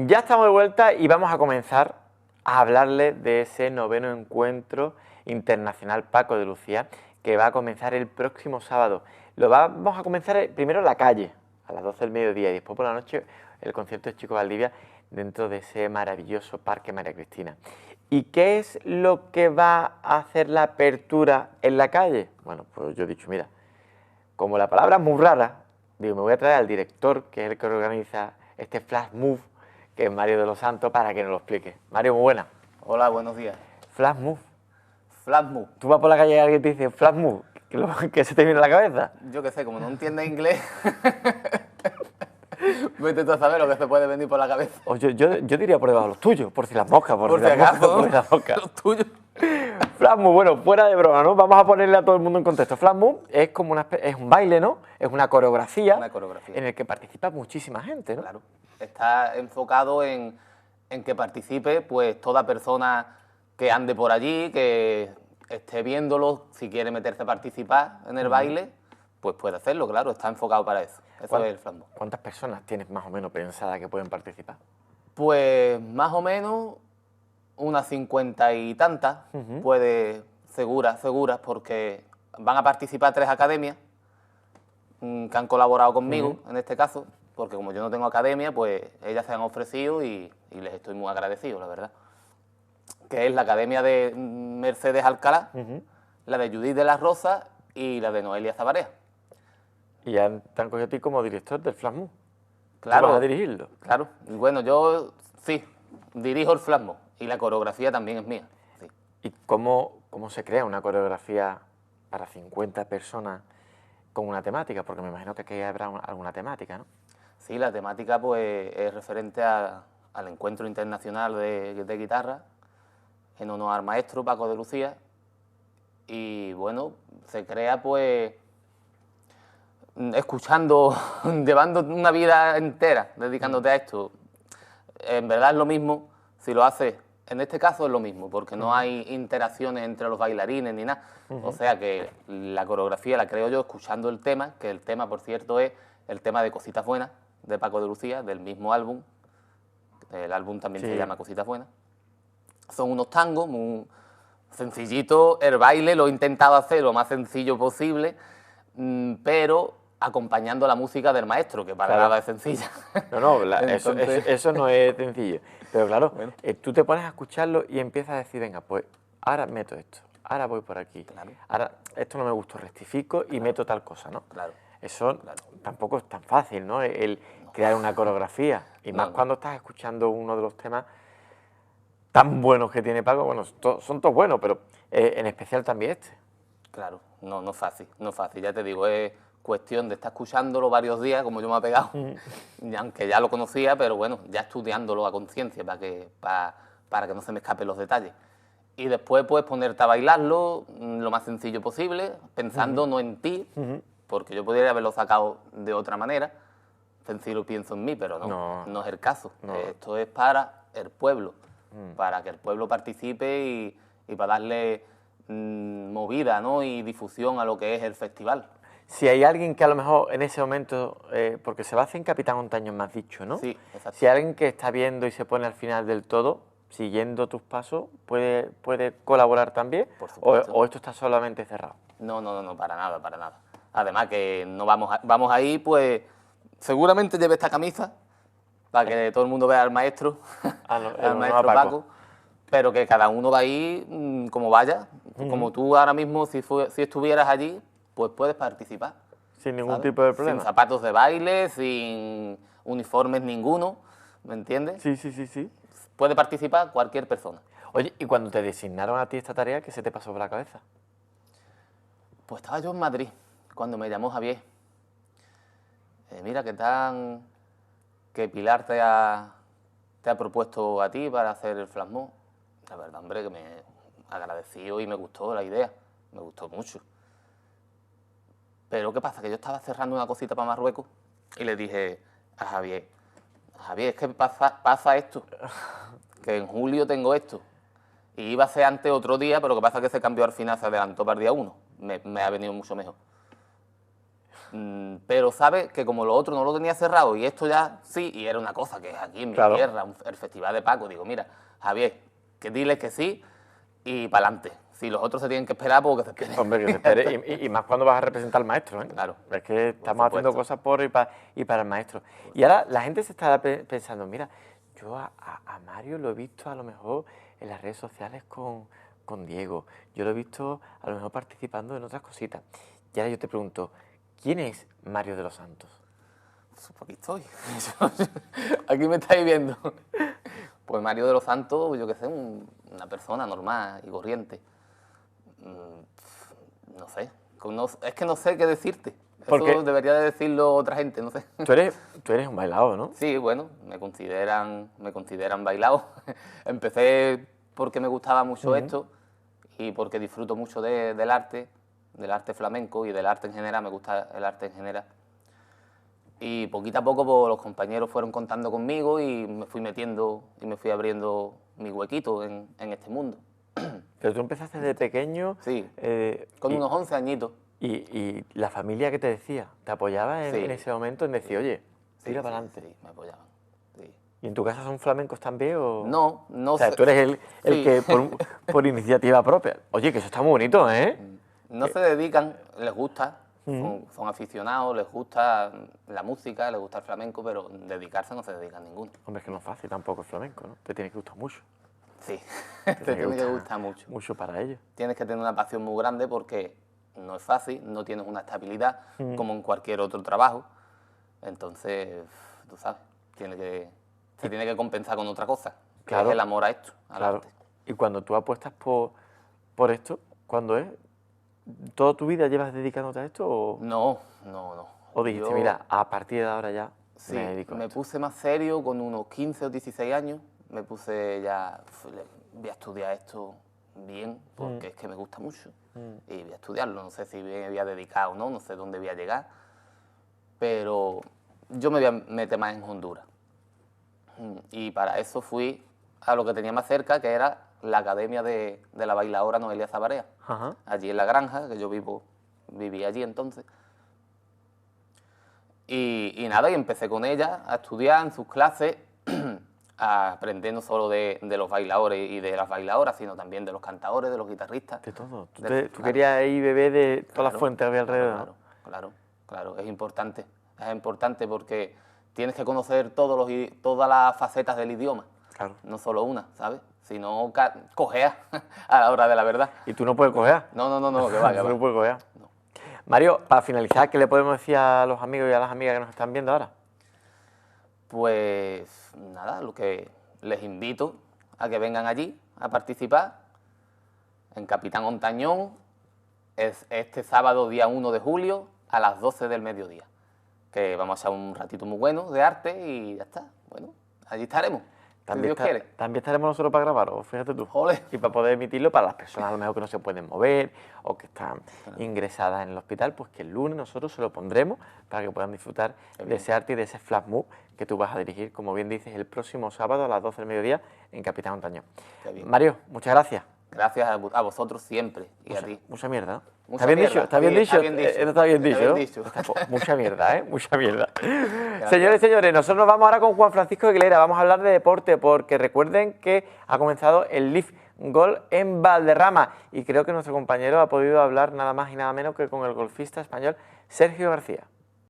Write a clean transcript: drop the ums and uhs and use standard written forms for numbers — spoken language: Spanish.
ya estamos de vuelta y vamos a comenzar a hablarles de ese noveno encuentro internacional Paco de Lucía que va a comenzar el próximo sábado. Vamos a comenzar primero en la calle, a las 12 del mediodía, y después por la noche el concierto de Chico Valdivia dentro de ese maravilloso Parque María Cristina. ¿Y qué es lo que va a hacer la apertura en la calle? Bueno, pues yo he dicho, mira, como la palabra es muy rara, digo, me voy a traer al director, que es el que organiza este Flash Move, que es Mario de los Santos, para que nos lo explique. Mario, muy buena. Hola, buenos días. Flash Move. Flash Move. Tú vas por la calle y alguien te dice Flash Move, ¿qué se te viene a la cabeza? Yo qué sé, como no entiendes inglés, vete tú a saber lo que se puede venir por la cabeza. Oye, yo diría por debajo los tuyos, por si las moscas, Por si acaso, por si las moscas. los tuyos. Flash Move, bueno, fuera de broma, ¿no? Vamos a ponerle a todo el mundo en contexto. Flash Move es como es un baile, ¿no? Es una coreografía. Una coreografía. En el que participa muchísima gente, ¿no? Claro. Está enfocado en que participe pues toda persona que ande por allí, que esté viéndolo, si quiere meterse a participar en el baile, pues puede hacerlo, claro, está enfocado para eso. Eso es el Flash Move. ¿Cuántas personas tienes más o menos pensadas que pueden participar? Pues más o menos unas 50 y tantas, seguras, porque van a participar 3 academias que han colaborado conmigo, en este caso, porque como yo no tengo academia, pues ellas se han ofrecido y les estoy muy agradecido, la verdad. Que es la academia de Mercedes Alcalá, la de Judith de las Rosas y la de Noelia Zabarea. Y ya te han cogido a ti como director del Flash Move. Claro. ¿Tú vas a dirigirlo? Claro. Y bueno, yo sí, dirijo el Flash Move y la coreografía también es mía. Sí. ¿Y cómo se crea una coreografía para 50 personas con una temática? Porque me imagino que aquí habrá alguna temática, ¿no? Sí, la temática pues es referente al Encuentro Internacional de Guitarra en honor al maestro Paco de Lucía. Y bueno, se crea pues escuchando, llevando una vida entera dedicándote a esto. En verdad es lo mismo si lo haces, en este caso es lo mismo, porque no hay interacciones entre los bailarines ni nada. O sea que la coreografía la creo yo escuchando el tema, que el tema, por cierto, es el tema de Cositas Buenas, de Paco de Lucía, del mismo álbum. El álbum también se llama Cositas Buenas. Son unos tangos muy sencillitos. El baile lo he intentado hacer lo más sencillo posible, pero acompañando la música del maestro, que para nada es sencilla. No, eso no es sencillo. Pero claro, bueno, tú te pones a escucharlo y empiezas a decir, venga, pues ahora meto esto, ahora voy por aquí, ahora esto no me gustó, rectifico y meto tal cosa, ¿no? Claro. Eso tampoco es tan fácil, ¿no? El crear una coreografía. Y más cuando estás escuchando uno de los temas tan buenos que tiene Paco. Bueno, son todos buenos, pero en especial también este. Claro, no es fácil, ya te digo, es cuestión de estar escuchándolo varios días, como yo me he pegado, aunque ya lo conocía, pero bueno, ya estudiándolo a conciencia para que no se me escapen los detalles. Y después pues ponerte a bailarlo lo más sencillo posible, pensando no en ti, porque yo podría haberlo sacado de otra manera, sencillo pienso en mí, pero no es el caso. Esto es para el pueblo, para que el pueblo participe y para darle movida, ¿no? Y difusión a lo que es el festival. Si hay alguien que a lo mejor en ese momento, porque se va a hacer en Capitán Ontaño, me has dicho, ¿no? Sí, exacto. Si hay alguien que está viendo y se pone al final del todo, siguiendo tus pasos, ¿puede colaborar también? Por supuesto. ¿O esto está solamente cerrado? No, para nada. Además que no vamos ahí, pues seguramente lleve esta camisa para que todo el mundo vea al maestro, al maestro Paco, pero que cada uno va ahí como vaya, como tú ahora mismo, si estuvieras allí, pues puedes participar. Sin ningún tipo de problema. Sin zapatos de baile, sin uniformes ninguno, ¿me entiendes? Sí. Puede participar cualquier persona. Oye, ¿y cuando te designaron a ti esta tarea, qué se te pasó por la cabeza? Pues estaba yo en Madrid, cuando me llamó Javier. Mira, que Pilar te ha propuesto a ti para hacer el Flash Move. La verdad, hombre, que me agradeció y me gustó la idea, me gustó mucho. Pero ¿qué pasa? Que yo estaba cerrando una cosita para Marruecos y le dije a Javier, es que pasa esto, que en julio tengo esto. Y iba a ser antes otro día, pero lo que pasa es que se cambió al final, se adelantó para el día 1. Me ha venido mucho mejor. Pero sabe que como lo otro no lo tenía cerrado y esto ya sí, y era una cosa que es aquí en mi Claro. tierra, el Festival de Paco, digo, mira, Javier, que diles que sí y para adelante. Si los otros se tienen que esperar, pues que se esperen. Hombre, que se espere, y más cuando vas a representar al maestro, ¿eh? Claro. Es que estamos haciendo supuesto. cosas por y para el maestro. Y ahora la gente se estará pensando, mira, yo a Mario lo he visto a lo mejor en las redes sociales con Diego, yo lo he visto a lo mejor participando en otras cositas. Y ahora yo te pregunto, ¿quién es Mario de los Santos? Pues aquí estoy. Aquí me estáis viendo. Pues Mario de los Santos, yo qué sé, una persona normal y corriente. No sé. Es que no sé qué decirte. Porque- Eso debería de decirlo otra gente, no sé. Tú eres un bailado, ¿no? Sí, bueno, me consideran bailado. Empecé porque me gustaba mucho esto y porque disfruto mucho del arte flamenco y del arte en general, me gusta el arte en general. Y poquito a poco pues, los compañeros fueron contando conmigo y me fui metiendo y me fui abriendo mi huequito en este mundo. Pero tú empezaste desde pequeño. Sí, y, con unos 11 añitos. y la familia que te decía, ¿te apoyaba en, Sí. en ese momento en decir, oye, Sí, tira sí, para adelante? Sí, me apoyaban. Sí. ¿Y en tu casa son flamencos también o...? No, no O sea, sé. tú eres el Sí. que por iniciativa propia. Oye, que eso está muy bonito, ¿eh? No se dedican, les gusta, son aficionados, les gusta la música, les gusta el flamenco, pero dedicarse no se dedican ninguno. Hombre, es que no es fácil tampoco el flamenco, ¿no? Te tiene que gustar mucho. Sí, te tiene que gustar mucho. Mucho para ellos. Tienes que tener una pasión muy grande porque no es fácil, no tienes una estabilidad como en cualquier otro trabajo. Entonces, tú sabes, se tiene que compensar con otra cosa, que Claro. es el amor a esto, al Claro. arte. Y cuando tú apuestas por esto, ¿cuándo es? ¿Toda tu vida llevas dedicándote a esto No. o dijiste, Yo- mira, a partir de ahora ya Sí, me dedico a me esto? puse más serio con unos 15 o 16 años. Me puse ya, voy a estudiar esto bien, porque es que me gusta mucho. Y voy a estudiarlo, no sé si me voy a dedicar o no, no sé dónde voy a llegar. Pero yo me voy a meter más en Honduras. Y para eso fui a lo que tenía más cerca, que era la academia de la bailaora Noelia Zabarea. Ajá. Allí en La Granja, que yo viví allí entonces. Y nada, y empecé con ella a estudiar en sus clases, a aprender no solo de los bailadores y de las bailadoras, sino también de los cantadores, de los guitarristas. De todo. Tú Claro. querías ahí beber de todas las Claro, fuentes que había alrededor, Claro, claro, es importante. Es importante porque tienes que conocer todas las facetas del idioma, Claro. no solo una, ¿sabes? Si no, cojeas a la hora de la verdad. ¿Y tú no puedes coger? No, que va, que Tú va. no puedes coger. Mario, para finalizar, ¿qué le podemos decir a los amigos y a las amigas que nos están viendo ahora? Pues nada, lo que les invito a que vengan allí a participar en Capitán Ontañón es este sábado día 1 de julio a las 12 del mediodía, que vamos a echar un ratito muy bueno de arte y ya está. Bueno, allí estaremos, si Dios quiere. También estaremos nosotros para grabarlo, fíjate tú. Ole. Y para poder emitirlo para las personas a lo mejor que no se pueden mover o que están ingresadas en el hospital, pues que el lunes nosotros se lo pondremos para que puedan disfrutar de ese arte y de ese flash mob que tú vas a dirigir, como bien dices, el próximo sábado a las 12 del mediodía en Capitán Ontañón. Qué bien. Mario, muchas gracias. Gracias a vosotros siempre y a ti. Mucha mierda, ¿no? Mucha ¿Está bien mierda. dicho? ¿Está bien Sí, dicho? está bien dicho. Está bien Está dicho, bien ¿no? dicho. Mucha mierda, ¿eh? Mucha mierda. Señores y señores, nosotros nos vamos ahora con Juan Francisco Aguilera. Vamos a hablar de deporte porque recuerden que ha comenzado el Live Golf en Valderrama y creo que nuestro compañero ha podido hablar nada más y nada menos que con el golfista español Sergio García.